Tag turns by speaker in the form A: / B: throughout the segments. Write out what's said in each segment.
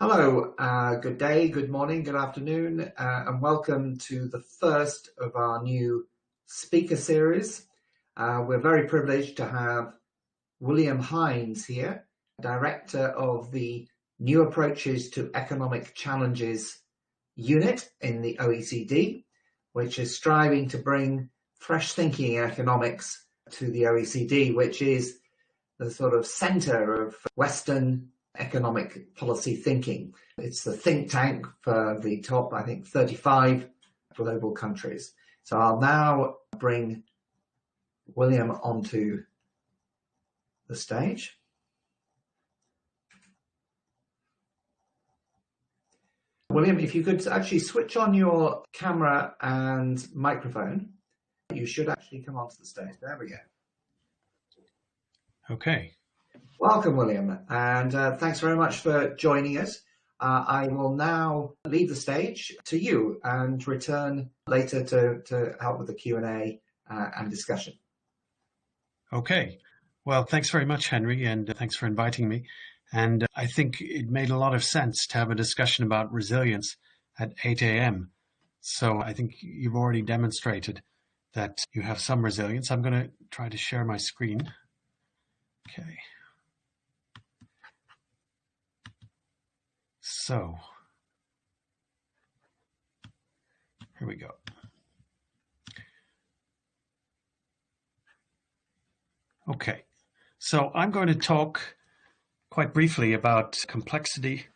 A: Hello, good day, good morning, good afternoon, and welcome to the first of our new speaker series. We're very privileged to have William Hynes here, Director of the New Approaches to Economic Challenges unit in the OECD, which is striving to bring fresh thinking in economics to the OECD, which is the sort of center of Western economic policy thinking. It's the think tank for the top, I think, 35 global countries. So I'll now bring William onto the stage. William, if you could actually switch on your camera and microphone, you should actually come onto the stage. There we go.
B: Okay.
A: Welcome, William, and thanks very much for joining us. I will now leave the stage to you and return later to help with the Q&A and discussion.
B: Okay. Well, thanks very much, Henry, and thanks for inviting me. And I think it made a lot of sense to have a discussion about resilience at 8 a.m. So I think you've already demonstrated that you have some resilience. I'm going to try to share my screen. Okay. So, here we go. Okay, so I'm going to talk quite briefly about complexity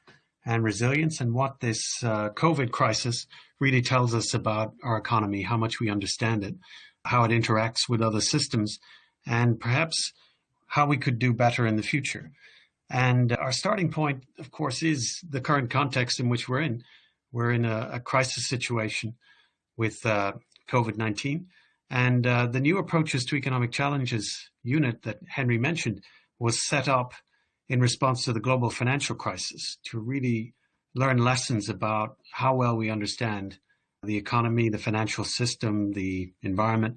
B: and resilience and what this COVID crisis really tells us about our economy, how much we understand it, how it interacts with other systems, and perhaps how we could do better in the future. And our starting point, of course, is the current context in which we're in. We're in a crisis situation with COVID-19. And the New Approaches to Economic Challenges unit that Henry mentioned was set up in response to the global financial crisis to really learn lessons about how well we understand the economy, the financial system, the environment.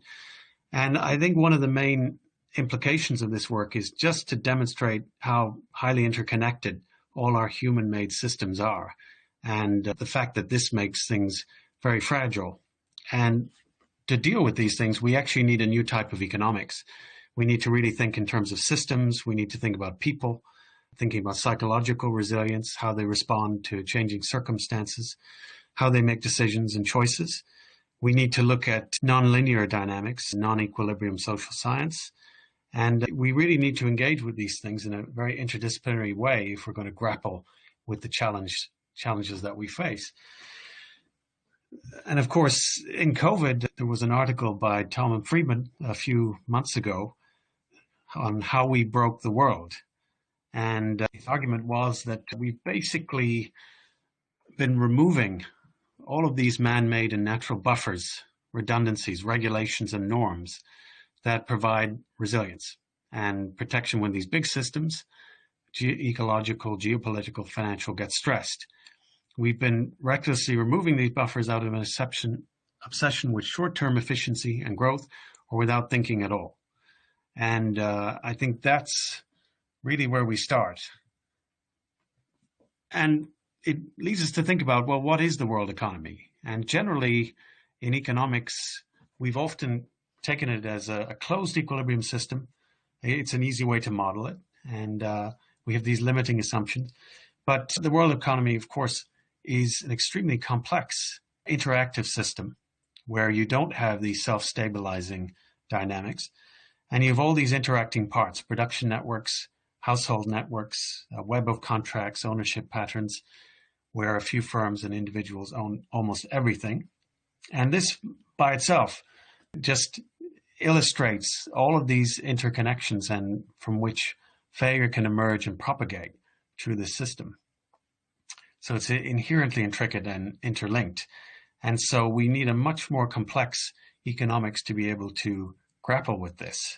B: And I think one of the main implications of this work is just to demonstrate how highly interconnected all our human-made systems are, and the fact that this makes things very fragile. And to deal with these things, we actually need a new type of economics. We need to really think in terms of systems. We need to think about people, thinking about psychological resilience, how they respond to changing circumstances, how they make decisions and choices. We need to look at nonlinear dynamics, non-equilibrium social science. And we really need to engage with these things in a very interdisciplinary way if we're going to grapple with the challenges that we face. And of course, in COVID, there was an article by Tom and Friedman a few months ago on how we broke the world. And his argument was that we've basically been removing all of these man-made and natural buffers, redundancies, regulations, and norms that provide resilience and protection when these big systems, ecological, geopolitical, financial, get stressed. We've been recklessly removing these buffers out of an obsession with short-term efficiency and growth, or without thinking at all. And I think that's really where we start. And it leads us to think about, well, what is the world economy? And generally, in economics, we've often taken it as a closed equilibrium system. It's an easy way to model it, and we have these limiting assumptions. But the world economy, of course, is an extremely complex interactive system where you don't have these self-stabilizing dynamics, and you have all these interacting parts: production networks, household networks, a web of contracts, ownership patterns, where a few firms and individuals own almost everything. And this by itself just illustrates all of these interconnections, and from which failure can emerge and propagate through the system. So it's inherently intricate and interlinked. And so we need a much more complex economics to be able to grapple with this.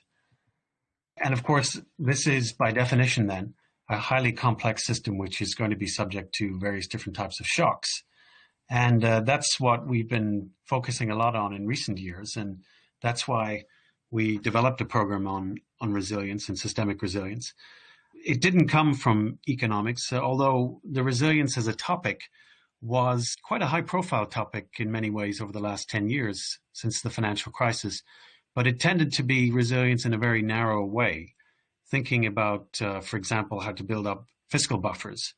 B: And of course, this is by definition then a highly complex system which is going to be subject to various different types of shocks. And that's what we've been focusing a lot on in recent years. And that's why we developed a program on resilience and systemic resilience. it didn't come from economics, although the resilience as a topic was quite a high-profile topic in many ways over the last 10 years since the financial crisis. But it tended to be resilience in a very narrow way, thinking about, for example, how to build up fiscal buffers.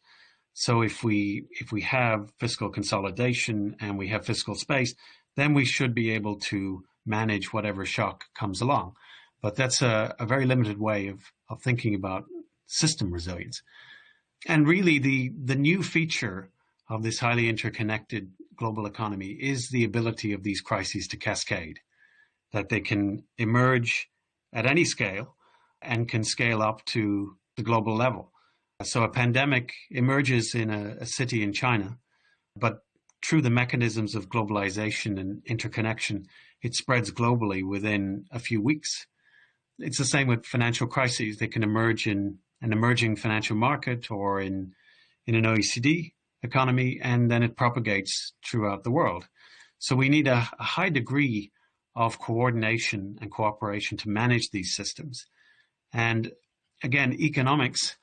B: So if we have fiscal consolidation and we have fiscal space, then we should be able to manage whatever shock comes along. But that's a very limited way of thinking about system resilience. And really the new feature of this highly interconnected global economy is the ability of these crises to cascade, that they can emerge at any scale and can scale up to the global level. So a pandemic emerges in a city in China, but through the mechanisms of globalization and interconnection, it spreads globally within a few weeks. It's the same with financial crises. They can emerge in an emerging financial market or in an OECD economy, and then it propagates throughout the world. So we need a high degree of coordination and cooperation to manage these systems. And again, economics,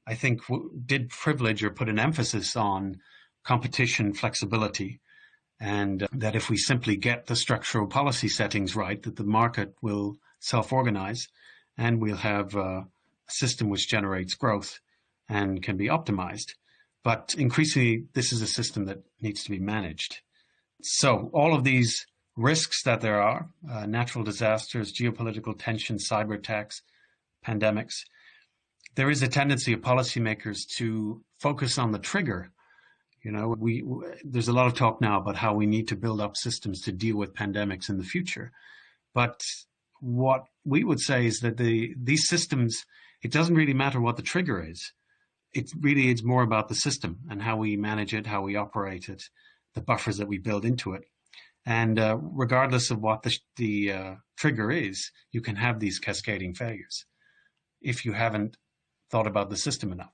B: I think, did privilege or put an emphasis on competition flexibility, and that if we simply get the structural policy settings right, that the market will self-organize and we'll have a system which generates growth and can be optimized. But increasingly, this is a system that needs to be managed. So all of these risks that there are, natural disasters, geopolitical tensions, cyber attacks, pandemics, there is a tendency of policymakers to focus on the trigger. You know, there's a lot of talk now about how we need to build up systems to deal with pandemics in the future. But what we would say is that these systems, it doesn't really matter what the trigger is. It's more about the system and how we manage it, how we operate it, the buffers that we build into it. And regardless of what the trigger is, you can have these cascading failures if you haven't thought about the system enough.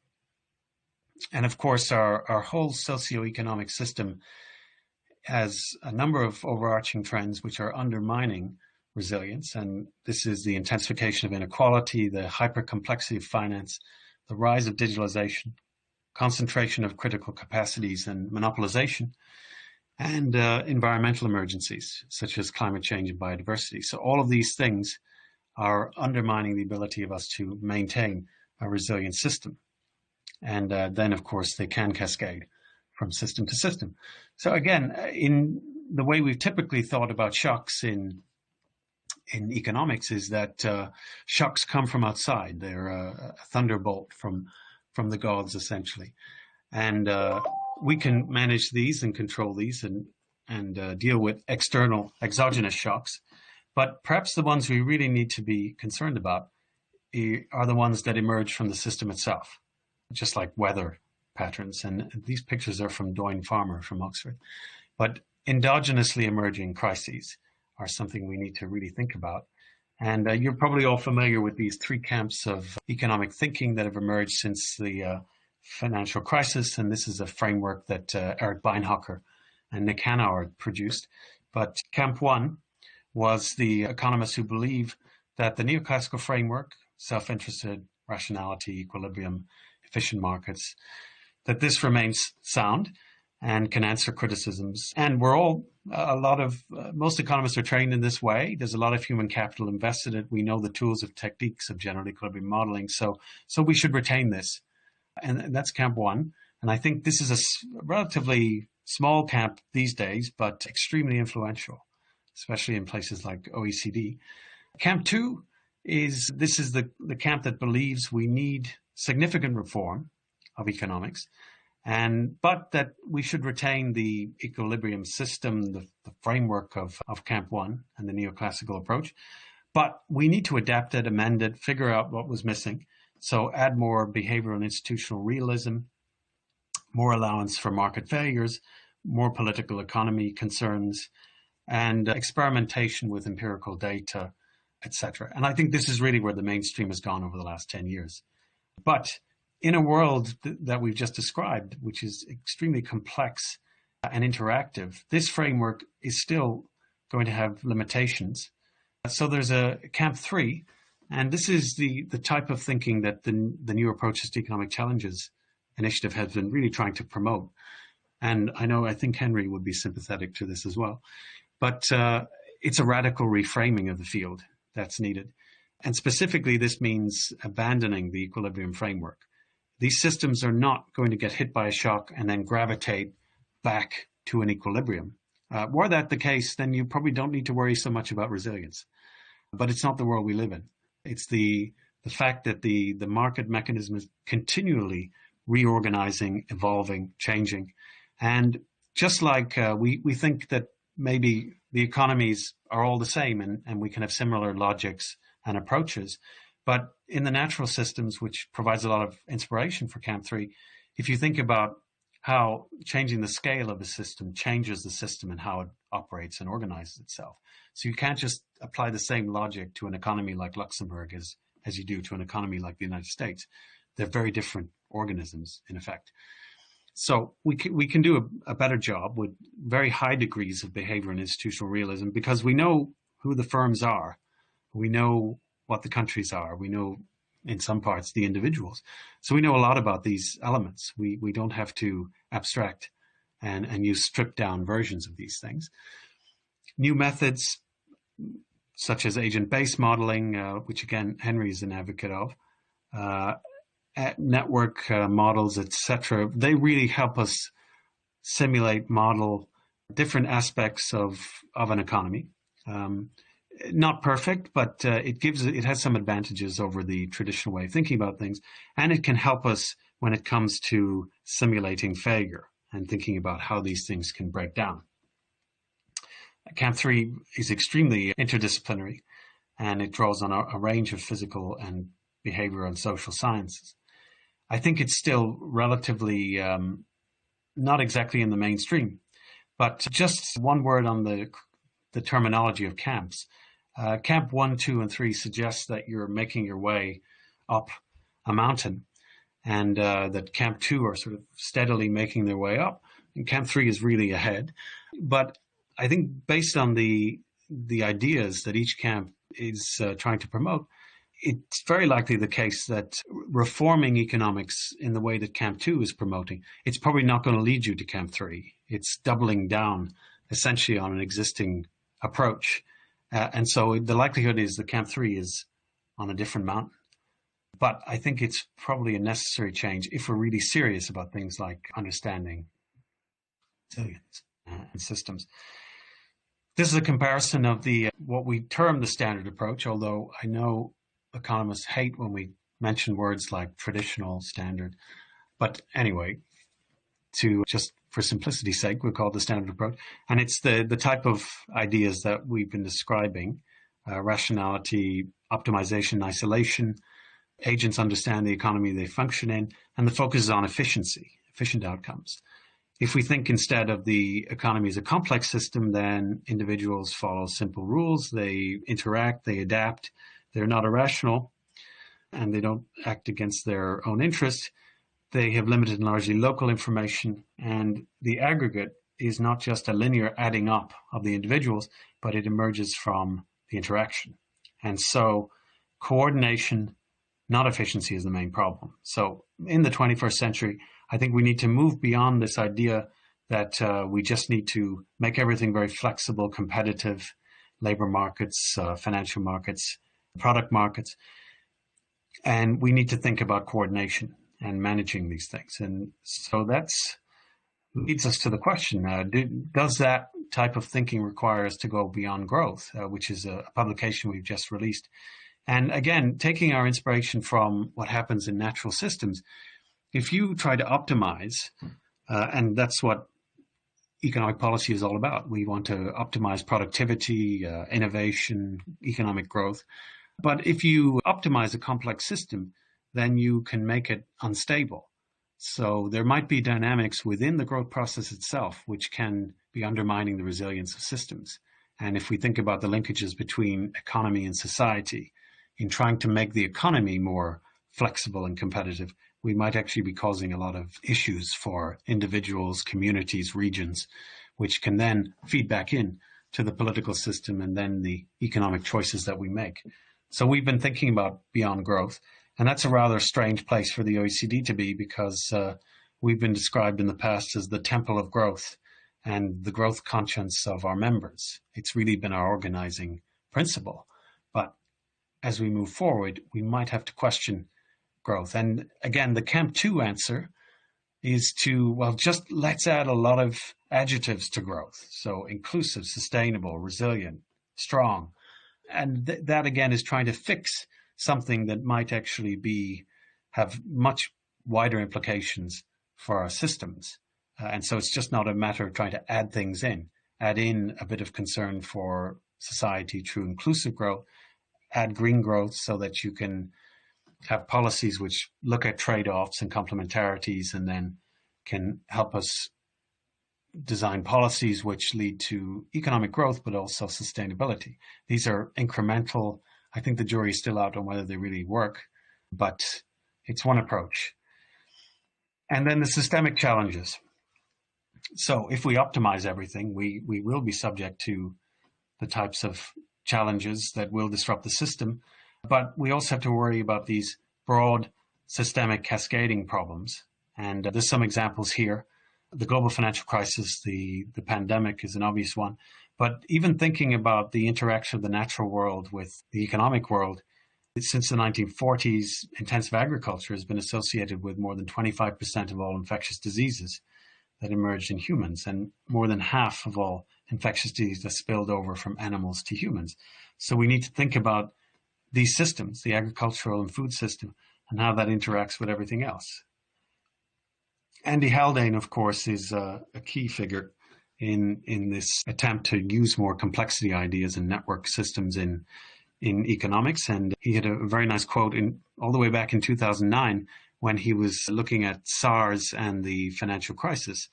B: And of course, our whole socioeconomic system has a number of overarching trends which are undermining resilience. And this is the intensification of inequality, the hypercomplexity of finance, the rise of digitalization, concentration of critical capacities and monopolization, and environmental emergencies such as climate change and biodiversity. So all of these things are undermining the ability of us to maintain a resilient system. And then, of course, they can cascade from system to system. So again, in the way we've typically thought about shocks in economics is that shocks come from outside. They're a thunderbolt from the gods, essentially. And we can manage these and control these and deal with external exogenous shocks. But perhaps the ones we really need to be concerned about are the ones that emerge from the system itself, just like weather patterns. And these pictures are from Doyne Farmer from Oxford. But endogenously emerging crises are something we need to really think about. And you're probably all familiar with these three camps of economic thinking that have emerged since the financial crisis. And this is a framework that Eric Beinhocker and Nick Hanauer produced. But camp one was the economists who believe that the neoclassical framework, self-interested, rationality, equilibrium, efficient markets, that this remains sound and can answer criticisms. And most economists are trained in this way. There's a lot of human capital invested in it. We know the tools of techniques of general equilibrium modeling. So we should retain this. And that's camp one. And I think this is a relatively small camp these days, but extremely influential, especially in places like OECD. Camp two is the camp that believes we need significant reform of economics, but that we should retain the equilibrium system, the framework of camp one and the neoclassical approach. But we need to adapt it, amend it, figure out what was missing. So add more behavioral and institutional realism, more allowance for market failures, more political economy concerns, and experimentation with empirical data, etc. And I think this is really where the mainstream has gone over the last 10 years. But in a world that we've just described, which is extremely complex and interactive, this framework is still going to have limitations. So there's a camp three And this is the type of thinking that the New Approaches to Economic Challenges initiative has been really trying to promote. And I think Henry would be sympathetic to this as well. But it's a radical reframing of the field that's needed. And specifically, this means abandoning the equilibrium framework. These systems are not going to get hit by a shock and then gravitate back to an equilibrium. Were that the case, then you probably don't need to worry so much about resilience. But it's not the world we live in. It's the fact that the market mechanism is continually reorganizing, evolving, changing. And just like we think that maybe the economies are all the same and we can have similar logics and approaches, but in the natural systems, which provides a lot of inspiration for Camp 3, if you think about how changing the scale of a system changes the system and how it operates and organizes itself. So you can't just apply the same logic to an economy like Luxembourg as you do to an economy like the United States. They're very different organisms, in effect. So we can do a better job with very high degrees of behavior and institutional realism because we know who the firms are. We know what the countries are. We know, in some parts, the individuals. So we know a lot about these elements. We don't have to abstract and use stripped down versions of these things. New methods, such as agent-based modeling, which again, Henry is an advocate of, network models, etc., they really help us simulate, model different aspects of an economy. Not perfect, but it has some advantages over the traditional way of thinking about things, and it can help us when it comes to simulating failure and thinking about how these things can break down. Camp 3 is extremely interdisciplinary, and it draws on a range of physical and behavioral and social sciences. I think it's still relatively not exactly in the mainstream, but just one word on the terminology of camps. Camp 1, 2, and 3 suggests that you're making your way up a mountain, and that Camp 2 are sort of steadily making their way up, and Camp 3 is really ahead. But I think based on the ideas that each camp is trying to promote, it's very likely the case that reforming economics in the way that Camp 2 is promoting, it's probably not going to lead you to Camp 3. It's doubling down essentially on an existing approach. And so the likelihood is that Camp 3 is on a different mountain. But I think it's probably a necessary change if we're really serious about things like understanding resilience and systems. This is a comparison of what we term the standard approach, although I know economists hate when we mention words like traditional, standard. But anyway, just for simplicity's sake, we'll call it the standard approach. And it's the type of ideas that we've been describing, rationality, optimization, isolation. Agents understand the economy they function in, and the focus is on efficient outcomes. If we think instead of the economy as a complex system, then individuals follow simple rules, they interact, they adapt, they're not irrational, and they don't act against their own interests. They have limited and largely local information, and the aggregate is not just a linear adding up of the individuals, but it emerges from the interaction. And so coordination, not efficiency, is the main problem. So in the 21st century, I think we need to move beyond this idea that we just need to make everything very flexible, competitive, labor markets, financial markets, product markets. And we need to think about coordination and managing these things. And so that leads us to the question, does that type of thinking require us to go beyond growth, which is a publication we've just released? And again, taking our inspiration from what happens in natural systems, if you try to optimize, and that's what economic policy is all about. We want to optimize productivity, innovation, economic growth. But if you optimize a complex system, then you can make it unstable. So there might be dynamics within the growth process itself, which can be undermining the resilience of systems. And if we think about the linkages between economy and society, in trying to make the economy more flexible and competitive, we might actually be causing a lot of issues for individuals, communities, regions, which can then feed back in to the political system and then the economic choices that we make. So we've been thinking about beyond growth, and that's a rather strange place for the OECD to be, because we've been described in the past as the temple of growth and the growth conscience of our members. It's really been our organizing principle. But as we move forward, we might have to question growth. And again, the Camp 2 answer is to, well, just let's add a lot of adjectives to growth. So inclusive, sustainable, resilient, strong. And that again is trying to fix something that might actually have much wider implications for our systems. And so it's just not a matter of trying to add things in. Add in a bit of concern for society through inclusive growth, add green growth so that you can have policies which look at trade-offs and complementarities, and then can help us design policies which lead to economic growth, but also sustainability. These are incremental. I think the jury is still out on whether they really work, but it's one approach. And then the systemic challenges. So if we optimize everything, we will be subject to the types of challenges that will disrupt the system. But we also have to worry about these broad systemic cascading problems. And there's some examples here. The global financial crisis, the pandemic is an obvious one. But even thinking about the interaction of the natural world with the economic world, since the 1940s, intensive agriculture has been associated with more than 25% of all infectious diseases that emerged in humans, and more than half of all infectious disease that spilled over from animals to humans. So we need to think about these systems, the agricultural and food system, and how that interacts with everything else. Andy Haldane, of course, is a key figure in this attempt to use more complexity ideas and network systems in economics. And he had a very nice quote all the way back in 2009 when he was looking at SARS and the financial crisis.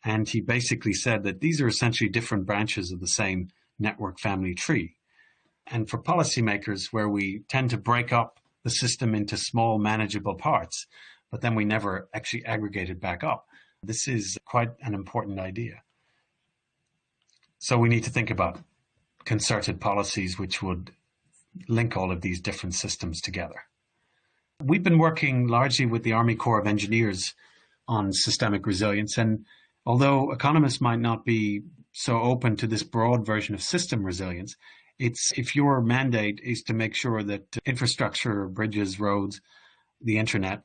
B: And he basically said that these are essentially different branches of the same network family tree. And for policymakers, where we tend to break up the system into small manageable parts, but then we never actually aggregate it back up, this is quite an important idea. So we need to think about concerted policies which would link all of these different systems together. We've been working largely with the Army Corps of Engineers on systemic resilience, and although economists might not be so open to this broad version of system resilience, if your mandate is to make sure that infrastructure, bridges, roads, the internet,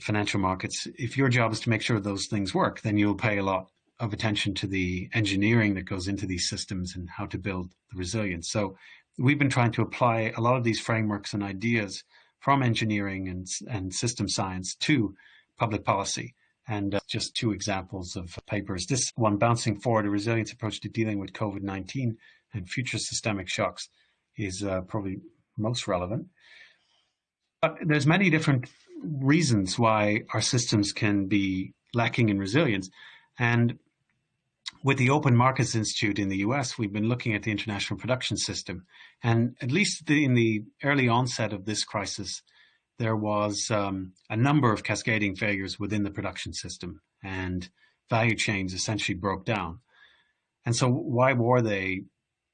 B: financial markets, if your job is to make sure those things work, then you'll pay a lot of attention to the engineering that goes into these systems and how to build the resilience. So we've been trying to apply a lot of these frameworks and ideas from engineering and system science to public policy. And just two examples of papers. This one, Bouncing Forward, a Resilience Approach to Dealing with COVID-19 and Future Systemic Shocks, is probably most relevant. But there's many different reasons why our systems can be lacking in resilience. And with the Open Markets Institute in the US, we've been looking at the international production system. And at least in the early onset of this crisis, there was a number of cascading failures within the production system, and value chains essentially broke down. And so why were they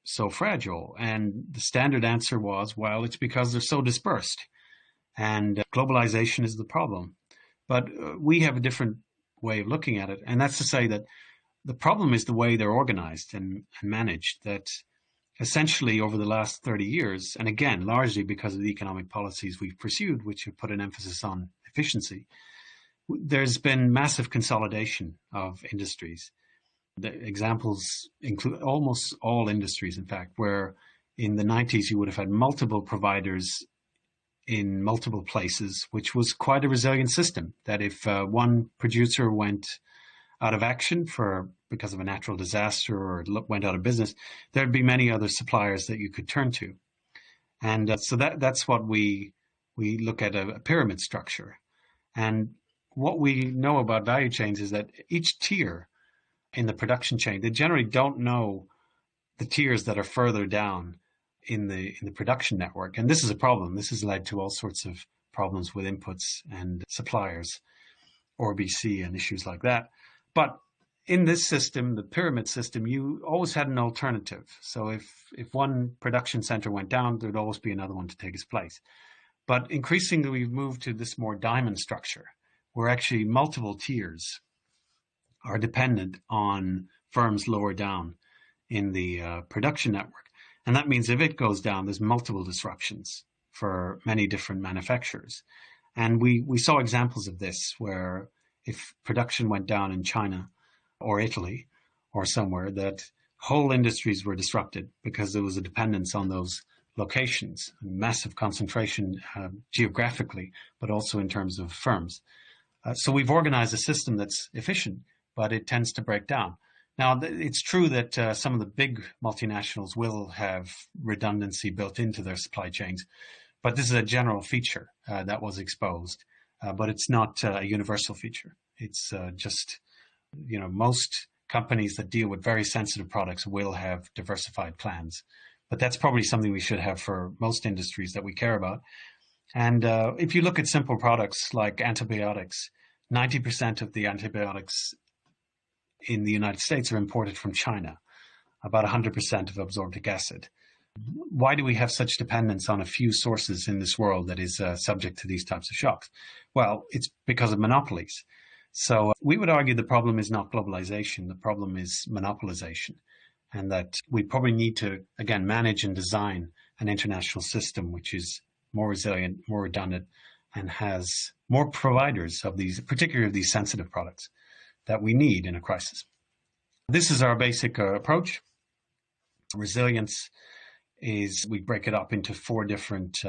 B: so fragile? And the standard answer was, well, it's because they're so dispersed, and globalization is the problem. But we have a different way of looking at it, and that's to say that the problem is the way they're organized and managed, that essentially over the last 30 years, and again, largely because of the economic policies we've pursued, which have put an emphasis on efficiency, there's been massive consolidation of industries. The examples include almost all industries, in fact, where in the 90s you would have had multiple providers in multiple places, which was quite a resilient system, that if one producer went out of action because of a natural disaster or went out of business, there'd be many other suppliers that you could turn to. And so that's what we look at, a pyramid structure. And what we know about value chains is that each tier in the production chain, they generally don't know the tiers that are further down in the production network. And this is a problem. This has led to all sorts of problems with inputs and suppliers, RBC and issues like that. But in this system, the pyramid system, you always had an alternative. So if one production center went down, there'd always be another one to take its place. But increasingly, we've moved to this more diamond structure, where actually multiple tiers are dependent on firms lower down in the production network. And that means if it goes down, there's multiple disruptions for many different manufacturers. And we saw examples of this, where if production went down in China or Italy or somewhere, that whole industries were disrupted because there was a dependence on those locations, massive concentration geographically, but also in terms of firms. So we've organized a system that's efficient, but it tends to break down. Now, it's true that some of the big multinationals will have redundancy built into their supply chains, but this is a general feature that was exposed, but it's not a universal feature. It's just, most companies that deal with very sensitive products will have diversified plans. But that's probably something we should have for most industries that we care about. And if you look at simple products like antibiotics, 90% of the antibiotics in the United States are imported from China, about 100% of absorbic acid. Why do we have such dependence on a few sources in this world that is subject to these types of shocks? Well, it's because of monopolies. So we would argue the problem is not globalization, the problem is monopolization. And that we probably need to, again, manage and design an international system which is more resilient, more redundant, and has more providers of these, particularly of these sensitive products that we need in a crisis. This is our basic approach. Resilience is, we break it up into 4 different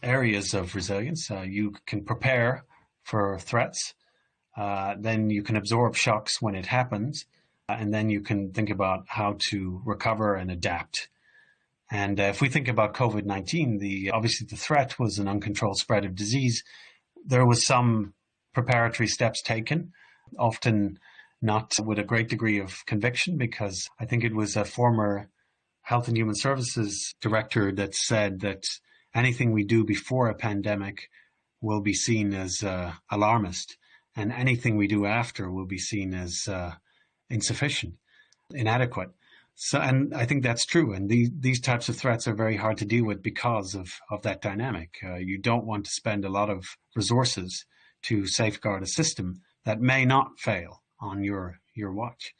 B: areas of resilience. You can prepare for threats, then you can absorb shocks when it happens, and then you can think about how to recover and adapt. And if we think about COVID-19, obviously the threat was an uncontrolled spread of disease. There was some preparatory steps taken, often not with a great degree of conviction, because I think it was a former Health and Human Services director that said that anything we do before a pandemic will be seen as alarmist, and anything we do after will be seen as insufficient, inadequate. So, and I think that's true. And these types of threats are very hard to deal with because of that dynamic. You don't want to spend a lot of resources to safeguard a system that may not fail on your watch.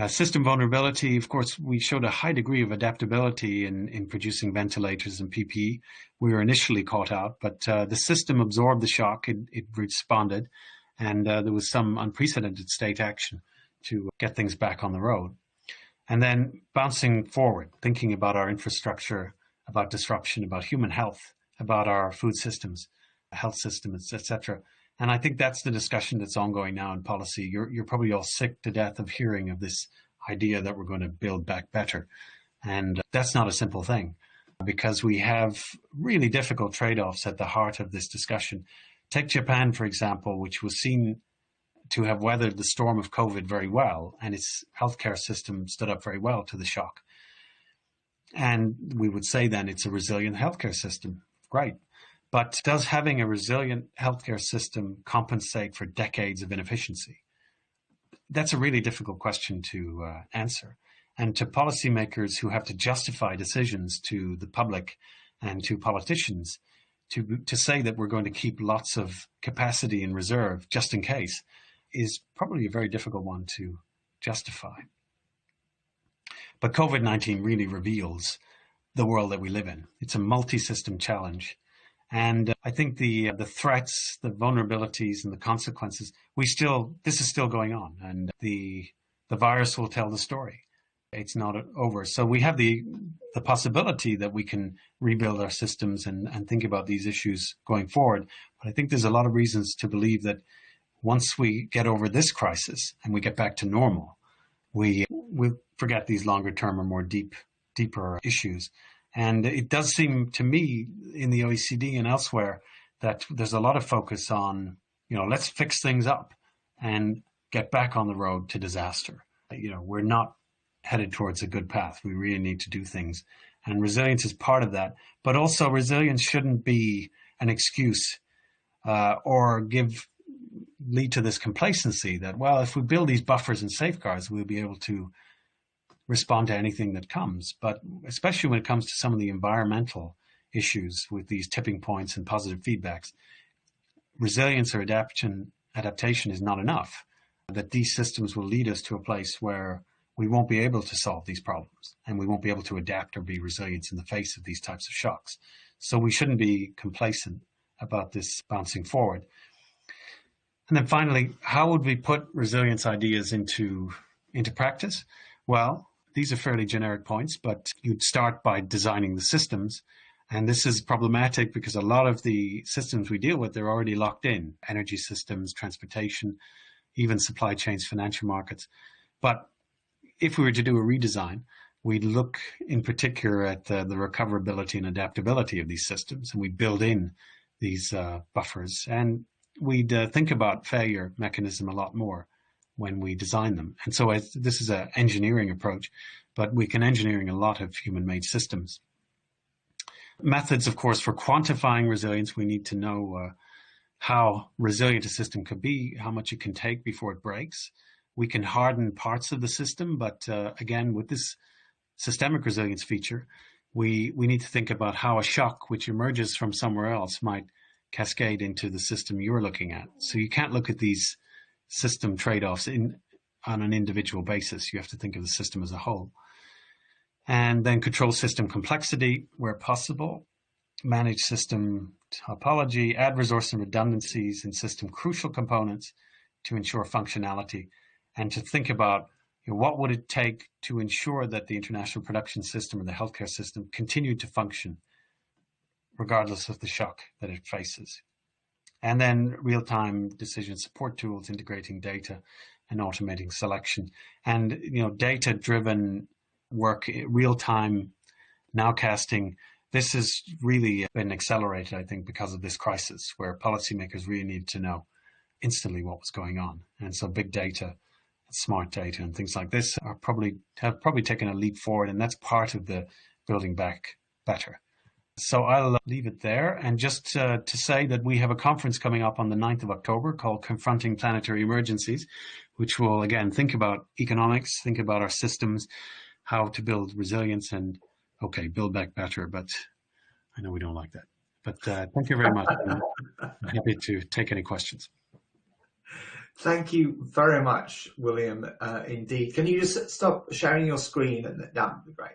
B: System vulnerability, of course, we showed a high degree of adaptability in producing ventilators and PPE. We were initially caught out, but the system absorbed the shock, it responded, and there was some unprecedented state action to get things back on the road. And then bouncing forward, thinking about our infrastructure, about disruption, about human health, about our food systems, health systems, etc. And I think that's the discussion that's ongoing now in policy. You're probably all sick to death of hearing of this idea that we're going to build back better. And that's not a simple thing, because we have really difficult trade-offs at the heart of this discussion. Take Japan, for example, which was seen to have weathered the storm of COVID very well, and its healthcare system stood up very well to the shock. And we would say then it's a resilient healthcare system. Great. But does having a resilient healthcare system compensate for decades of inefficiency? That's a really difficult question to answer. And to policymakers who have to justify decisions to the public and to politicians, to say that we're going to keep lots of capacity in reserve just in case is probably a very difficult one to justify. But COVID-19 really reveals the world that we live in. It's a multi-system challenge. And I think the threats, the vulnerabilities, and the consequences, this is still going on, and the virus will tell the story. It's not over. So we have the possibility that we can rebuild our systems and think about these issues going forward. But I think there's a lot of reasons to believe that once we get over this crisis and we get back to normal, we'll forget these longer term or more deeper issues. And it does seem to me in the OECD and elsewhere that there's a lot of focus on, let's fix things up and get back on the road to disaster. We're not headed towards a good path. We really need to do things. And resilience is part of that. But also resilience shouldn't be an excuse or give lead to this complacency that, well, if we build these buffers and safeguards, we'll be able to respond to anything that comes. But especially when it comes to some of the environmental issues with these tipping points and positive feedbacks, resilience or adaptation is not enough. That these systems will lead us to a place where we won't be able to solve these problems and we won't be able to adapt or be resilient in the face of these types of shocks. So we shouldn't be complacent about this bouncing forward. And then finally, how would we put resilience ideas into practice? Well, these are fairly generic points, but you'd start by designing the systems. And this is problematic because a lot of the systems we deal with, they're already locked in. Energy systems, transportation, even supply chains, financial markets. But if we were to do a redesign, we'd look in particular at the recoverability and adaptability of these systems, and we build in these buffers. And we'd think about failure mechanism a lot more when we design them. And so this is an engineering approach, but we can engineering a lot of human-made systems. Methods, of course, for quantifying resilience, we need to know how resilient a system could be, how much it can take before it breaks. We can harden parts of the system, but again, with this systemic resilience feature, we need to think about how a shock which emerges from somewhere else might cascade into the system you're looking at. So you can't look at these system trade-offs on an individual basis. You have to think of the system as a whole. And then control system complexity where possible, manage system topology, add resource and redundancies in system crucial components to ensure functionality, and to think about what would it take to ensure that the international production system or the healthcare system continued to function regardless of the shock that it faces. And then real-time decision support tools, integrating data and automating selection. And data-driven work, real-time nowcasting, this has really been accelerated, I think, because of this crisis, where policymakers really need to know instantly what was going on. And so big data, smart data, and things like this have probably taken a leap forward, and that's part of the building back better. So I'll leave it there. And just to say that we have a conference coming up on the 9th of October called Confronting Planetary Emergencies, which will, again, think about economics, think about our systems, how to build resilience and, build back better. But I know we don't like that. But thank you very much. I'm happy to take any questions.
A: Thank you very much, William, indeed. Can you just stop sharing your screen? That would be great.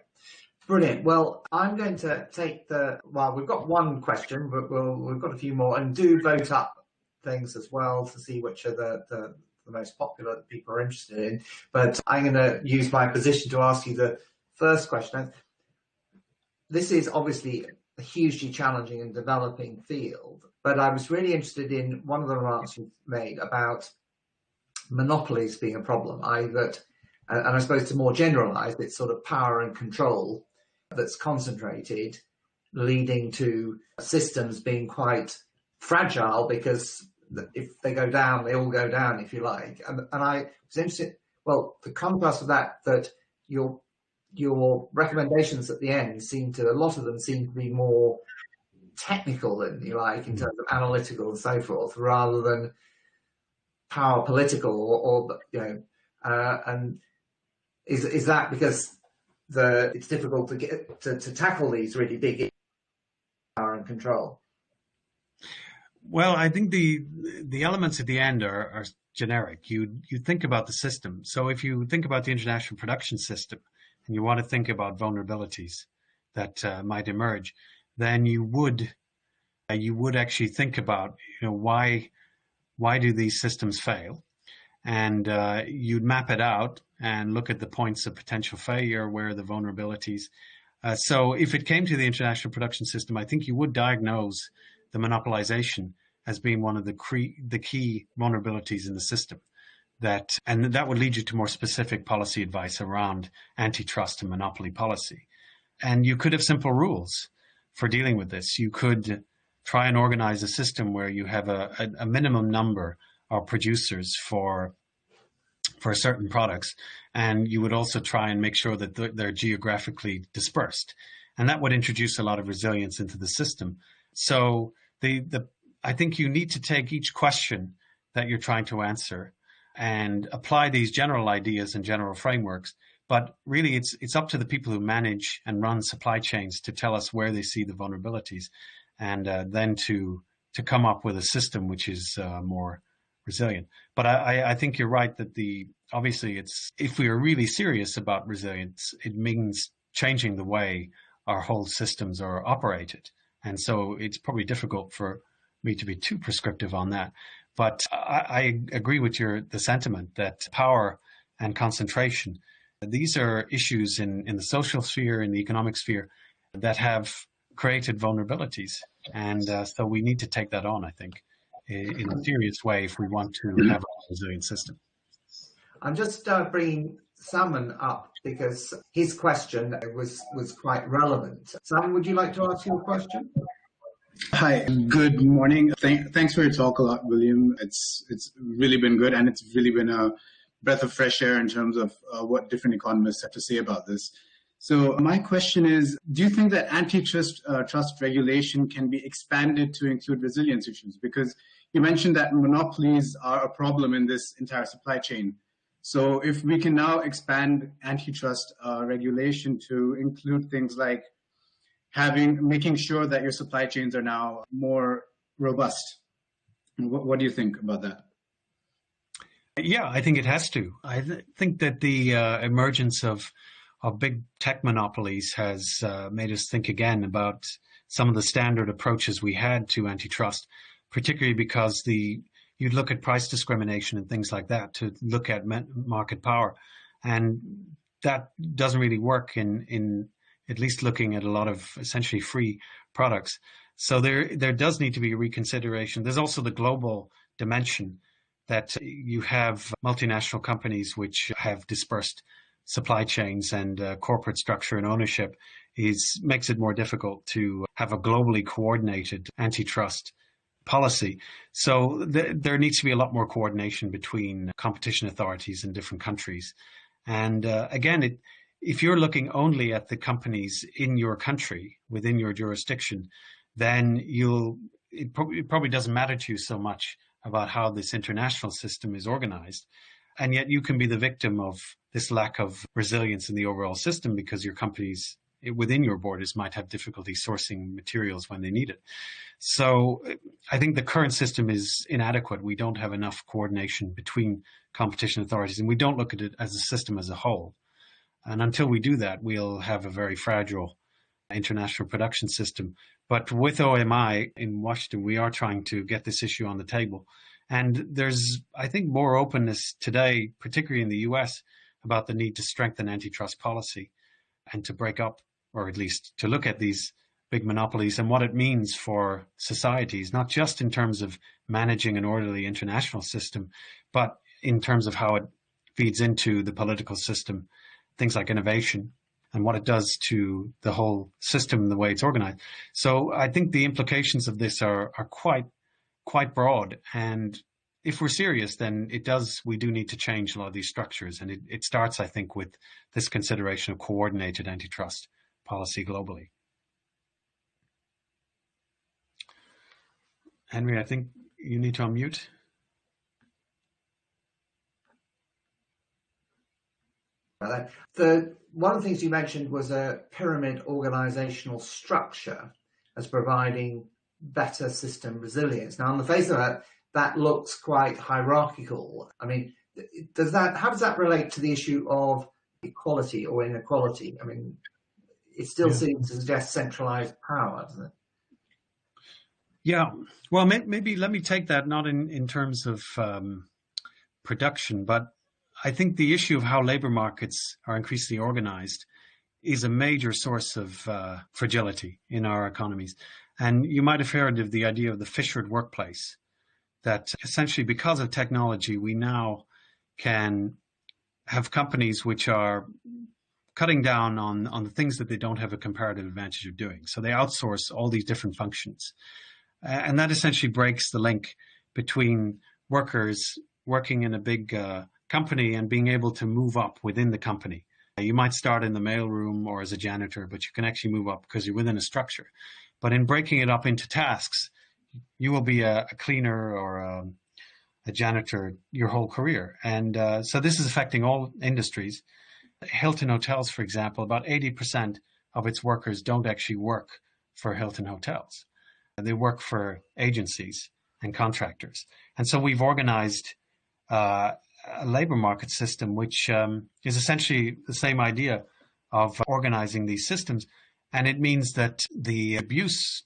A: Brilliant. Well, I'm going to take we've got one question, but we've got a few more, and do vote up things as well to see which are the most popular that people are interested in. But I'm going to use my position to ask you the first question. This is obviously a hugely challenging and developing field, but I was really interested in one of the remarks you made about monopolies being a problem, and I suppose to more generalize, it's sort of power and control that's concentrated, leading to systems being quite fragile, because if they go down, they all go down, if you like. And I was interested, the contrast of that your recommendations at the end a lot of them seem to be more technical than you like, in terms of analytical and so forth, rather than power political, and is that because it's difficult to get to tackle these really big power and control?
B: Well, I think the elements at the end are generic. You think about the system. So if you think about the international production system and you want to think about vulnerabilities that might emerge, then you would actually think about why do these systems fail, and you'd map it out and look at the points of potential failure, where are the vulnerabilities. So if it came to the international production system, I think you would diagnose the monopolization as being one of the key vulnerabilities in the system. And that would lead you to more specific policy advice around antitrust and monopoly policy. And you could have simple rules for dealing with this. You could try and organize a system where you have a minimum number of producers for certain products, and you would also try and make sure that they're geographically dispersed, and that would introduce a lot of resilience into the system. So I think you need to take each question that you're trying to answer and apply these general ideas and general frameworks. But really, it's up to the people who manage and run supply chains to tell us where they see the vulnerabilities, and then to come up with a system which is more resilient. But I think you're right that obviously if we are really serious about resilience, it means changing the way our whole systems are operated. And so it's probably difficult for me to be too prescriptive on that. But I agree with the sentiment that power and concentration, these are issues in the social sphere, in the economic sphere, that have created vulnerabilities. And so we need to take that on, I think, in a serious way if we want to have a resilient system.
A: I'm just bringing Salman up because his question was quite relevant. Salman, would you like to ask your question?
C: Hi, good morning. Thanks for your talk a lot, William. It's really been good, and it's really been a breath of fresh air in terms of what different economists have to say about this. So my question is, do you think that antitrust trust regulation can be expanded to include resilience issues? Because you mentioned that monopolies are a problem in this entire supply chain. So if we can now expand antitrust regulation to include things like making sure that your supply chains are now more robust, what do you think about that?
B: Yeah, I think it has to. I think that the emergence of big tech monopolies has made us think again about some of the standard approaches we had to antitrust, particularly because you'd look at price discrimination and things like that to look at market power. And that doesn't really work in at least looking at a lot of essentially free products. So there does need to be a reconsideration. There's also the global dimension that you have multinational companies which have dispersed supply chains, and corporate structure and ownership makes it more difficult to have a globally coordinated antitrust policy. So there needs to be a lot more coordination between competition authorities in different countries. And again, if you're looking only at the companies in your country, within your jurisdiction, then it probably doesn't matter to you so much about how this international system is organized. And yet you can be the victim of this lack of resilience in the overall system because your companies within your borders might have difficulty sourcing materials when they need it. So I think the current system is inadequate. We don't have enough coordination between competition authorities, and we don't look at it as a system as a whole. And until we do that, we'll have a very fragile international production system. But with OMI in Washington, we are trying to get this issue on the table. And there's, I think, more openness today, particularly in the US, about the need to strengthen antitrust policy and to break up, or at least to look at these big monopolies and what it means for societies, not just in terms of managing an orderly international system, but in terms of how it feeds into the political system, things like innovation and what it does to the whole system, the way it's organized. So I think the implications of this are quite broad. And if we're serious, then we do need to change a lot of these structures. And it starts, I think, with this consideration of coordinated antitrust policy globally. Henry, I think you need to unmute.
A: One of the things you mentioned was a pyramid organizational structure as providing better system resilience. Now, on the face of it, that looks quite hierarchical. I mean, how does that relate to the issue of equality or inequality? I mean, it still seems to suggest centralized power, doesn't it?
B: Yeah. Well, maybe let me take that not in terms of production, but I think the issue of how labor markets are increasingly organized is a major source of fragility in our economies. And you might have heard of the idea of the fissured workplace, that essentially because of technology, we now can have companies which are cutting down on the things that they don't have a comparative advantage of doing. So they outsource all these different functions. And that essentially breaks the link between workers working in a big company and being able to move up within the company. You might start in the mailroom or as a janitor, but you can actually move up because you're within a structure. But in breaking it up into tasks, you will be a cleaner or a janitor your whole career. And so this is affecting all industries. Hilton Hotels, for example, about 80% of its workers don't actually work for Hilton Hotels. They work for agencies and contractors. And so we've organized a labor market system, which is essentially the same idea of organizing these systems. And it means that the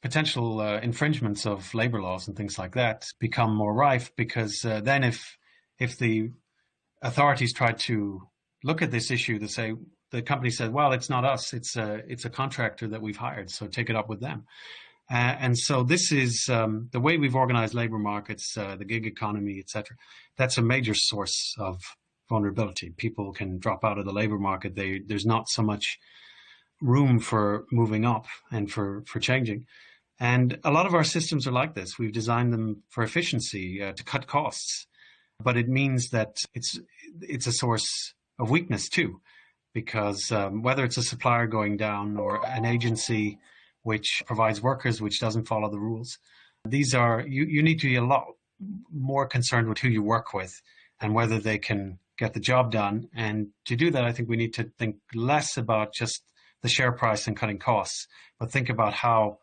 B: potential infringements of labor laws and things like that become more rife, because then if the authorities try to look at this issue, the company said, well, it's not us, it's a contractor that we've hired, so take it up with them. And so this is the way we've organized labor markets, the gig economy, etc. That's a major source of vulnerability. People can drop out of the labor market. There's not so much room for moving up and for changing. And a lot of our systems are like this. We've designed them for efficiency, to cut costs. But it means that it's a source of weakness too, because whether it's a supplier going down or an agency which provides workers which doesn't follow the rules, these are you need to be a lot more concerned with who you work with and whether they can get the job done. And to do that, I think we need to think less about just the share price and cutting costs, but think about how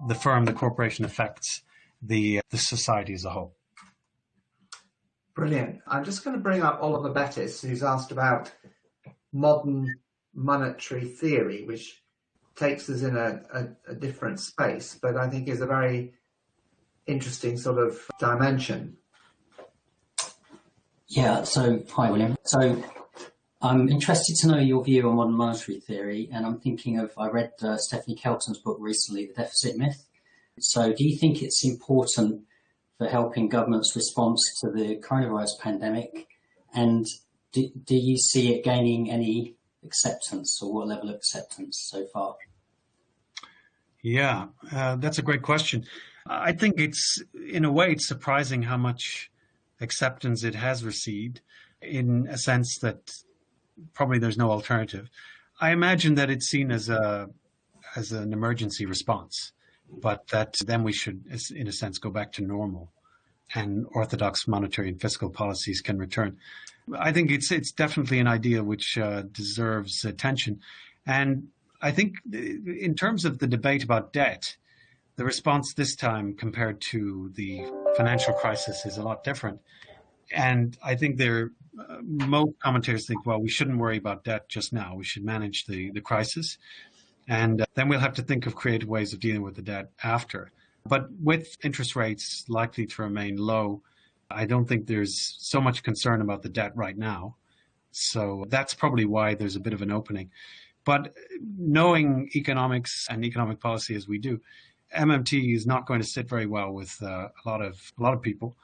B: the corporation affects the society as a whole.
A: Brilliant. I'm just going to bring up Oliver Bettis, who's asked about modern monetary theory, which takes us in a different space, but I think is a very interesting sort of dimension.
D: Yeah, so hi, William. So I'm interested to know your view on modern monetary theory, and I'm thinking of, I read Stephanie Kelton's book recently, The Deficit Myth. So do you think it's important for helping governments' response to the coronavirus pandemic, and do you see it gaining any acceptance, or what level of acceptance so far?
B: Yeah, that's a great question. I think in a way, it's surprising how much acceptance it has received, in a sense that probably there's no alternative. I imagine that it's seen as an emergency response, but that then we should, in a sense, go back to normal, and orthodox monetary and fiscal policies can return. I think it's definitely an idea which deserves attention. And I think in terms of the debate about debt, the response this time compared to the financial crisis is a lot different. And I think most commentators think, well, we shouldn't worry about debt just now. We should manage the crisis. And then we'll have to think of creative ways of dealing with the debt after. But with interest rates likely to remain low, I don't think there's so much concern about the debt right now. So that's probably why there's a bit of an opening. But knowing economics and economic policy as we do, MMT is not going to sit very well with a lot of people.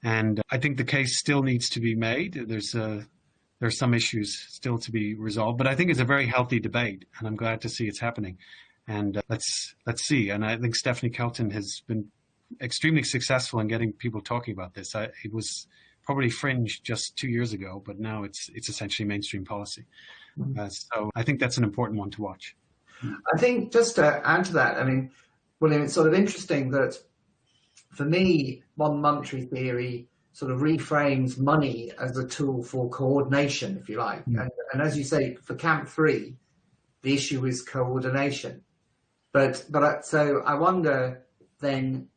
B: And I think the case still needs to be made. There's some issues still to be resolved, but I think it's a very healthy debate, and I'm glad to see it's happening. And let's see. And I think Stephanie Kelton has been extremely successful in getting people talking about this. It was probably fringe just 2 years ago, but now it's essentially mainstream policy. So I think that's an important one to watch.
A: I think just to add to that, I mean, William, it's sort of interesting that for me, modern monetary theory sort of reframes money as a tool for coordination, if you like. And as you say, for Camp 3, the issue is coordination. But so I wonder then,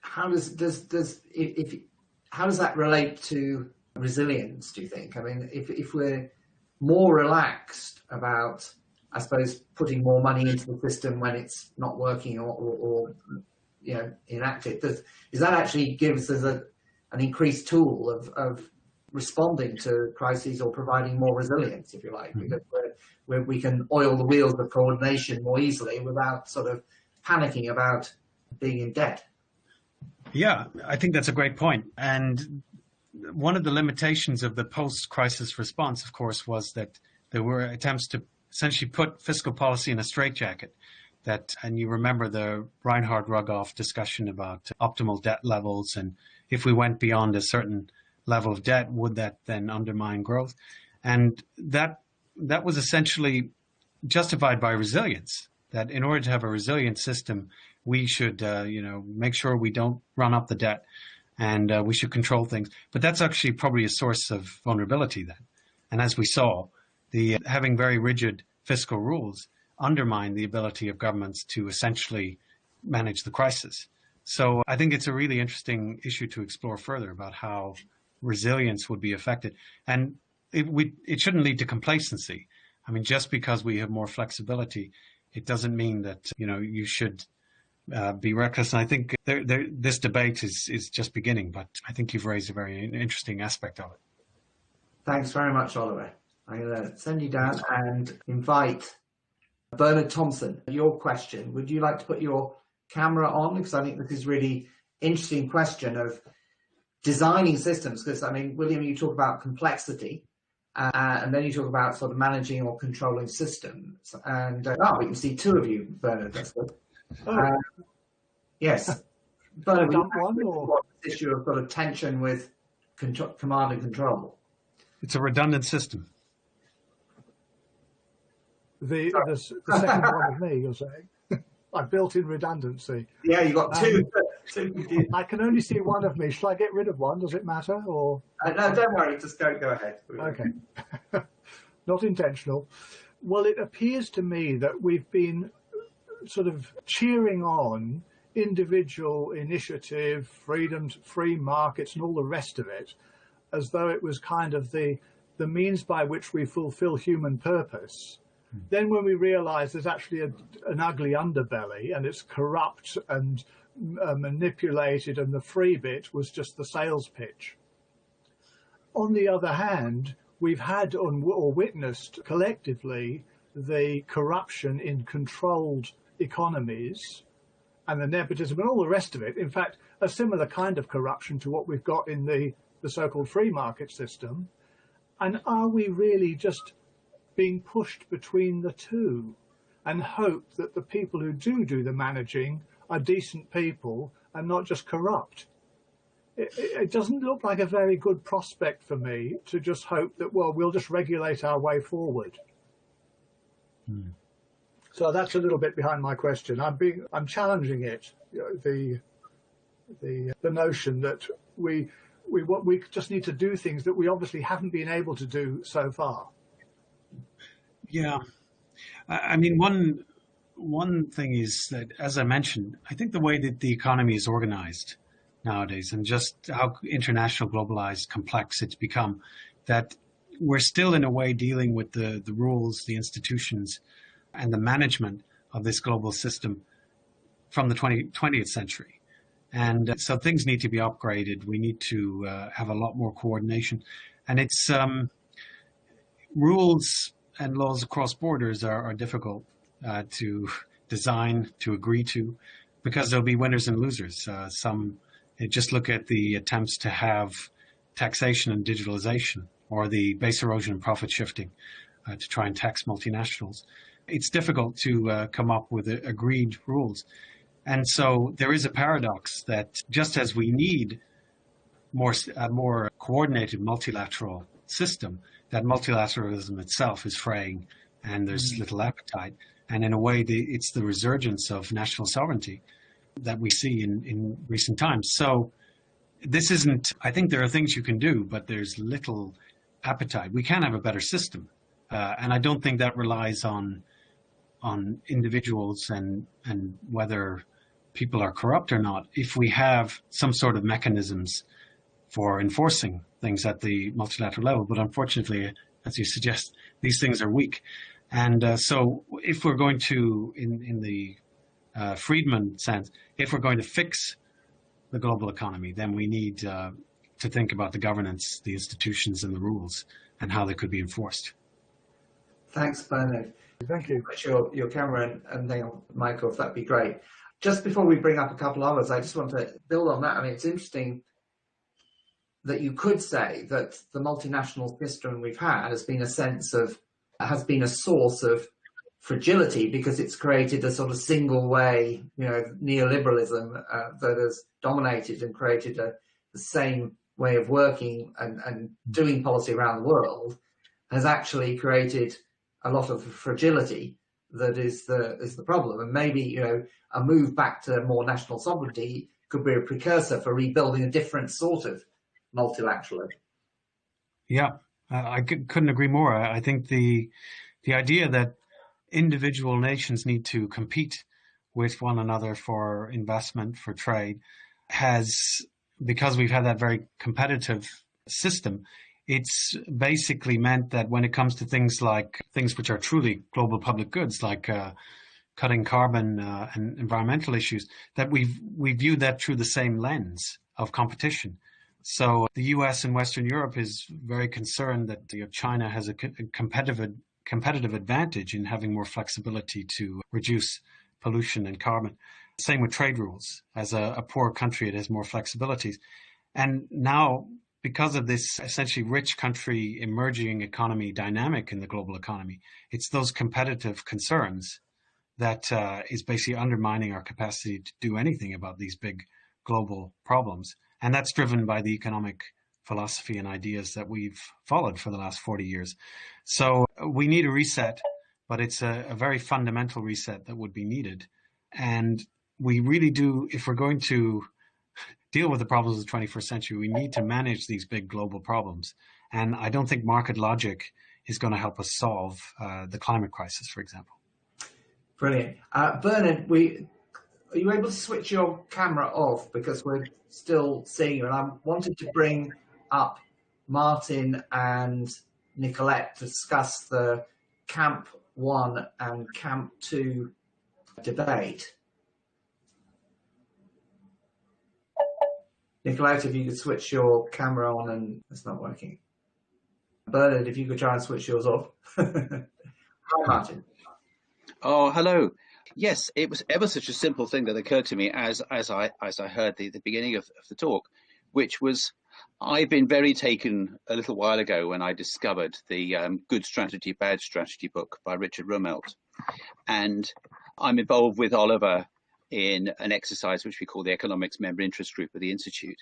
A: how does that relate to resilience, do you think? I mean, if we're more relaxed about, I suppose, putting more money into the system when it's not working or inactive, does that actually gives us an increased tool of responding to crises or providing more resilience, if you like, because we can oil the wheels of coordination more easily without sort of panicking about being in debt?
B: Yeah, I think that's a great point. And one of the limitations of the post-crisis response, of course, was that there were attempts to essentially put fiscal policy in a straitjacket. And you remember the Reinhard Rugoff discussion about optimal debt levels, and if we went beyond a certain level of debt, would that then undermine growth? And that was essentially justified by resilience, that in order to have a resilient system, we should make sure we don't run up the debt. and we should control things. But that's actually probably a source of vulnerability then. And as we saw, the having very rigid fiscal rules undermine the ability of governments to essentially manage the crisis. So I think it's a really interesting issue to explore further about how resilience would be affected. And it shouldn't lead to complacency. I mean, just because we have more flexibility, it doesn't mean that, you should be reckless. And I think this debate is just beginning, but I think you've raised a very interesting aspect of it.
A: Thanks very much, Oliver. I'm going to send you down and invite Bernard Thompson. Your question, would you like to put your camera on? Because I think this is really interesting question of designing systems. Because, I mean, William, you talk about complexity. And then you talk about sort of managing or controlling systems. And we can see two of you, Bernard. That's good. Yes. Bernard, this issue of sort of tension with command and control.
B: It's a redundant system.
E: The second one of me, you're saying? I built in redundancy.
A: Yeah, you got two.
E: I can only see one of me. Shall I get rid of one? Does it matter? Or
A: no, don't worry. Just go ahead.
E: Okay. Not intentional. Well, it appears to me that we've been sort of cheering on individual initiative, freedoms, free markets, and all the rest of it, as though it was kind of the means by which we fulfill human purpose. Then when we realize there's actually an ugly underbelly and it's corrupt and manipulated, and the free bit was just the sales pitch. On the other hand, we've had or witnessed collectively the corruption in controlled economies and the nepotism and all the rest of it. In fact, a similar kind of corruption to what we've got in the so-called free market system. And are we really just being pushed between the two and hope that the people who do the managing are decent people and not just corrupt? It doesn't look like a very good prospect for me to just hope that, well, we'll just regulate our way forward. So that's a little bit behind my question. I'm challenging it, the notion that we just need to do things that we obviously haven't been able to do so far.
B: Yeah, I mean, one thing is that, as I mentioned, I think the way that the economy is organized nowadays and just how international, globalized, complex it's become, that we're still in a way dealing with the rules, the institutions, and the management of this global system from the 20th century. And so things need to be upgraded. We need to have a lot more coordination. And it's rules and laws across borders are difficult to design, to agree to, because there'll be winners and losers. Just look at the attempts to have taxation and digitalization, or the base erosion and profit shifting to try and tax multinationals. It's difficult to come up with agreed rules. And so there is a paradox that just as we need a more coordinated multilateral system, that multilateralism itself is fraying and there's little appetite. And in a way, it's the resurgence of national sovereignty that we see in recent times. So this isn't, I think there are things you can do, but there's little appetite. We can have a better system. And I don't think that relies on individuals and whether people are corrupt or not. If we have some sort of mechanisms for enforcing things at the multilateral level, but unfortunately, as you suggest, these things are weak. And so if we're going to, in the Friedman sense, if we're going to fix the global economy, then we need to think about the governance, the institutions and the rules and how they could be enforced.
A: Thanks, Bernard.
E: Thank you.
A: Your camera and thing on Michael, if that'd be great. Just before we bring up a couple others, I just want to build on that. I mean, it's interesting that you could say that the multinational system we've had has been a source of fragility because it's created a sort of single way, neoliberalism that has dominated and created the same way of working and doing policy around the world, has actually created a lot of fragility that is the problem. And maybe, a move back to more national sovereignty could be a precursor for rebuilding a different sort of multilateralism.
B: Yeah, I couldn't agree more. I think the idea that individual nations need to compete with one another for investment, for trade, has, because we've had that very competitive system, it's basically meant that when it comes to things which are truly global public goods, like cutting carbon and environmental issues, that we view that through the same lens of competition. So the US and Western Europe is very concerned that China has a competitive advantage in having more flexibility to reduce pollution and carbon. Same with trade rules. As a poor country, it has more flexibilities. And now, because of this essentially rich country emerging economy dynamic in the global economy, it's those competitive concerns that is basically undermining our capacity to do anything about these big global problems. And that's driven by the economic philosophy and ideas that we've followed for the last 40 years. So we need a reset, but it's a very fundamental reset that would be needed. And we really do, if we're going to deal with the problems of the 21st century, we need to manage these big global problems. And I don't think market logic is going to help us solve the climate crisis, for example.
A: Brilliant. Bernard, are you able to switch your camera off, because we're still seeing you? And I wanted to bring up Martin and Nicolette to discuss the Camp 1 and Camp 2 debate. Nicolette, if you could switch your camera on, and it's not working. Bernard, if you could try and switch yours off. Hi, Martin.
F: Oh, hello. Yes, it was ever such a simple thing that occurred to me as I heard the beginning of the talk, which was, I've been very taken a little while ago when I discovered the Good Strategy, Bad Strategy book by Richard Rumelt. And I'm involved with Oliver in an exercise which we call the Economics Member Interest Group of the Institute.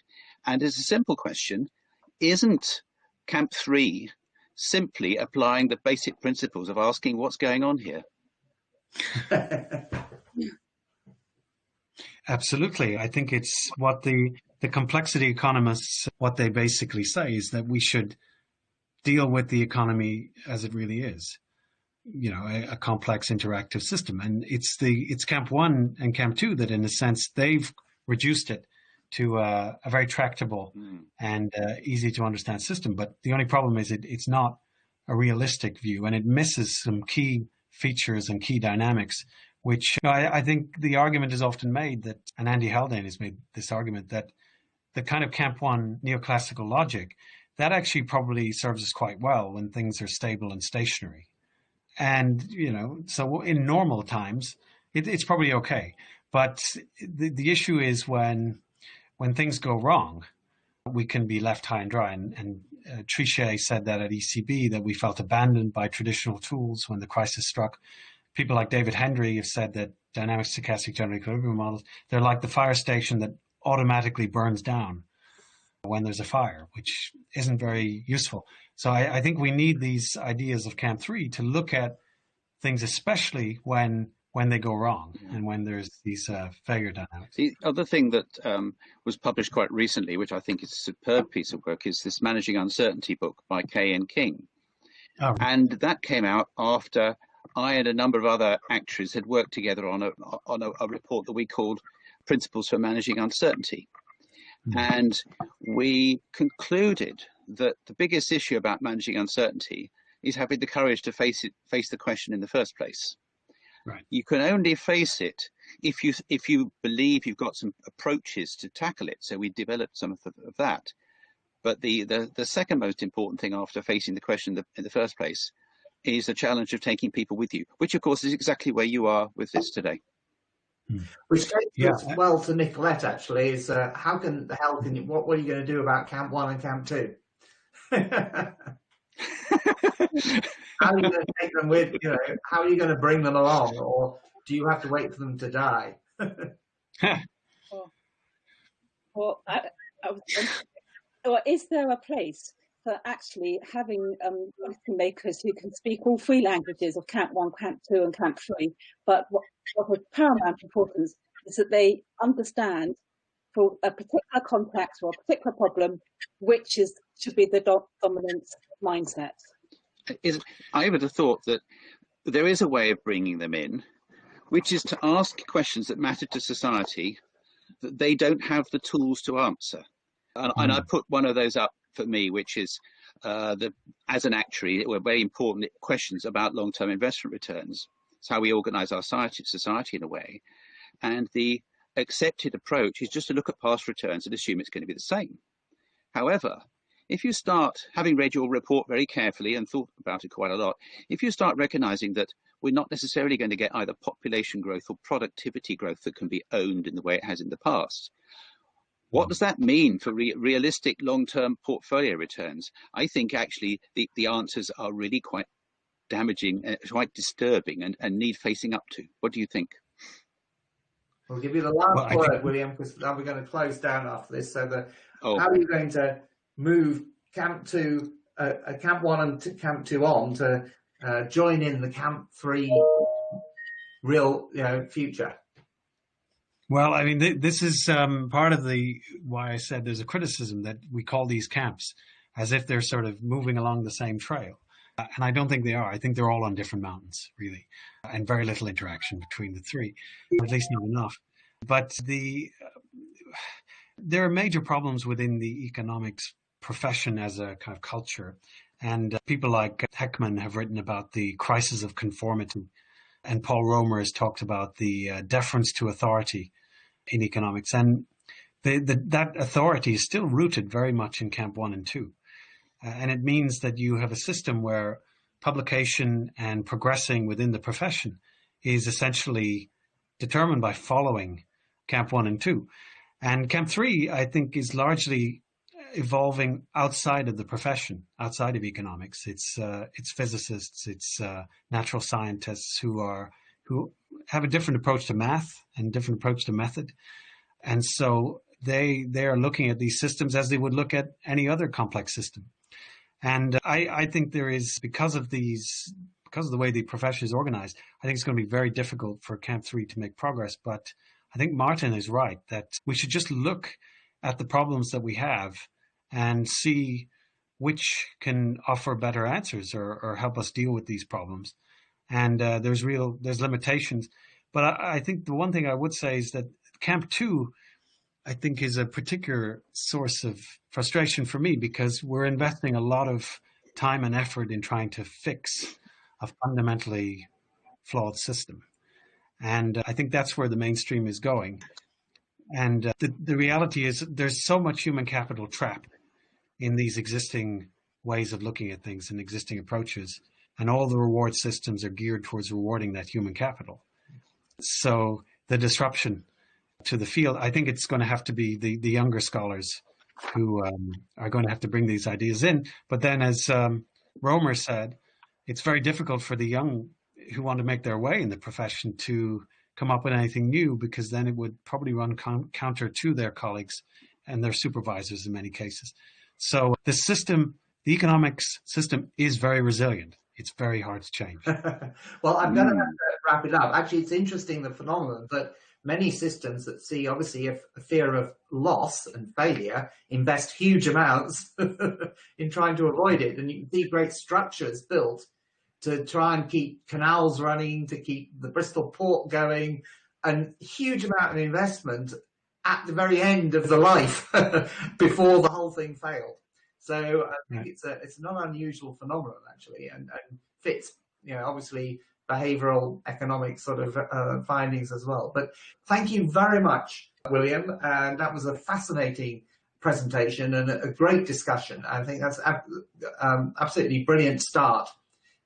F: And it's a simple question: isn't Camp 3 simply applying the basic principles of asking what's going on here?
B: Absolutely. I think it's what the complexity economists, what they basically say is that we should deal with the economy as it really is, a complex interactive system. And it's Camp 1 and Camp 2 that, in a sense, they've reduced it to a very tractable and easy to understand system. But the only problem is it's not a realistic view, and it misses some key features and key dynamics, which I think the argument is often made that, and Andy Haldane has made this argument, that the kind of Camp 1 neoclassical logic, that actually probably serves us quite well when things are stable and stationary. And, so in normal times, it's probably okay. But the issue is when things go wrong, we can be left high and dry. And Trichet said that at ECB, that we felt abandoned by traditional tools when the crisis struck. People like David Hendry have said that dynamic stochastic general equilibrium models, they're like the fire station that automatically burns down when there's a fire, which isn't very useful. So I think we need these ideas of Camp 3 to look at things, especially when they go wrong and when there's these failure dynamics.
F: The other thing that was published quite recently, which I think is a superb piece of work, is this Managing Uncertainty book by Kay and King. Oh. And that came out after I and a number of other actuaries had worked together on a report that we called Principles for Managing Uncertainty. And we concluded that the biggest issue about managing uncertainty is having the courage to face the question in the first place.
B: Right.
F: You can only face it if you believe you've got some approaches to tackle it. So we developed some of that. But the second most important thing after facing the question in the first place is the challenge of taking people with you, which of course is exactly where you are with this today.
A: Which goes well to Nicolette, actually, is what are you going to do about Camp 1 and Camp 2? How are you going to take them with, how are you going to bring them along, or do you have to wait for them to die?
G: Or is there a place for actually having makers who can speak all three languages of Camp 1, Camp 2 and Camp 3, but what of paramount importance is that they understand for a particular context or a particular problem, which should be the dominant mindset.
F: I would have thought that there is a way of bringing them in, which is to ask questions that matter to society that they don't have the tools to answer. And I put one of those up for me, which is as an actuary, were very important questions about long-term investment returns. It's how we organise our society in a way. And the accepted approach is just to look at past returns and assume it's going to be the same. However, if you start, having read your report very carefully and thought about it quite a lot, if you start recognising that we're not necessarily going to get either population growth or productivity growth that can be owned in the way it has in the past, what does that mean for realistic long-term portfolio returns? I think actually the answers are really quite damaging, quite disturbing, and need facing up to. What do you think?
A: We'll give you the last word, William, because now we're going to close down after this. So how are you going to move Camp 2, Camp 1 and Camp 2 on to join in the Camp 3 real future?
B: Well, I mean, this is part of why I said there's a criticism that we call these camps as if they're sort of moving along the same trail. And I don't think they are. I think they're all on different mountains, really, and very little interaction between the three, at least not enough. But there are major problems within the economics profession as a kind of culture. And people like Heckman have written about the crisis of conformity. And Paul Romer has talked about the deference to authority in economics. And that authority is still rooted very much in Camp 1 and 2. And it means that you have a system where publication and progressing within the profession is essentially determined by following Camp 1 and 2. And Camp 3, I think, is largely evolving outside of the profession, outside of economics. It's physicists, it's natural scientists who have a different approach to math and different approach to method. And so they are looking at these systems as they would look at any other complex system. And I think there is, because of the way the profession is organized, I think it's going to be very difficult for Camp 3 to make progress. But I think Martin is right that we should just look at the problems that we have and see which can offer better answers or help us deal with these problems. And there's limitations. But I think the one thing I would say is that Camp 2, I think, is a particular source of frustration for me because we're investing a lot of time and effort in trying to fix a fundamentally flawed system. And I think that's where the mainstream is going. And the reality is there's so much human capital trapped in these existing ways of looking at things and existing approaches. And all the reward systems are geared towards rewarding that human capital. So the disruption to the field, I think it's going to have to be the younger scholars who are going to have to bring these ideas in. But then, as Romer said, it's very difficult for the young who want to make their way in the profession to come up with anything new, because then it would probably run counter to their colleagues and their supervisors in many cases. So the economics system is very resilient. It's very hard to change.
A: Well, I'm going to have to wrap it up. Actually, it's interesting, the phenomenon that many systems that see, obviously, a fear of loss and failure invest huge amounts in trying to avoid it. And you can see great structures built to try and keep canals running, to keep the Bristol port going, and huge amount of investment at the very end of the life before the whole thing failed. So I think it's not unusual phenomenon, actually, and fits, obviously, behavioral economic sort of findings as well. But thank you very much, William. And that was a fascinating presentation and a great discussion. I think that's absolutely brilliant start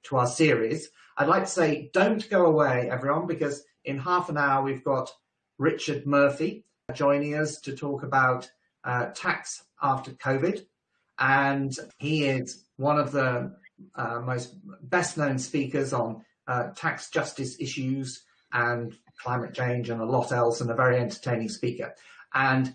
A: to our series. I'd like to say, don't go away, everyone, because in half an hour, we've got Richard Murphy joining us to talk about tax after COVID. And he is one of the most best-known speakers on tax justice issues and climate change and a lot else, and a very entertaining speaker. And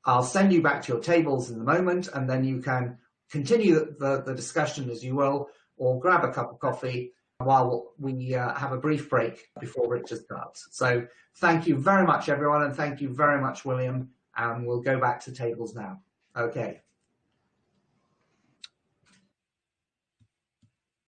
A: I'll send you back to your tables in a moment, and then you can continue the discussion as you will, or grab a cup of coffee while we have a brief break before Richard starts. So thank you very much, everyone, and thank you very much, William. and we'll go back to tables now. Okay.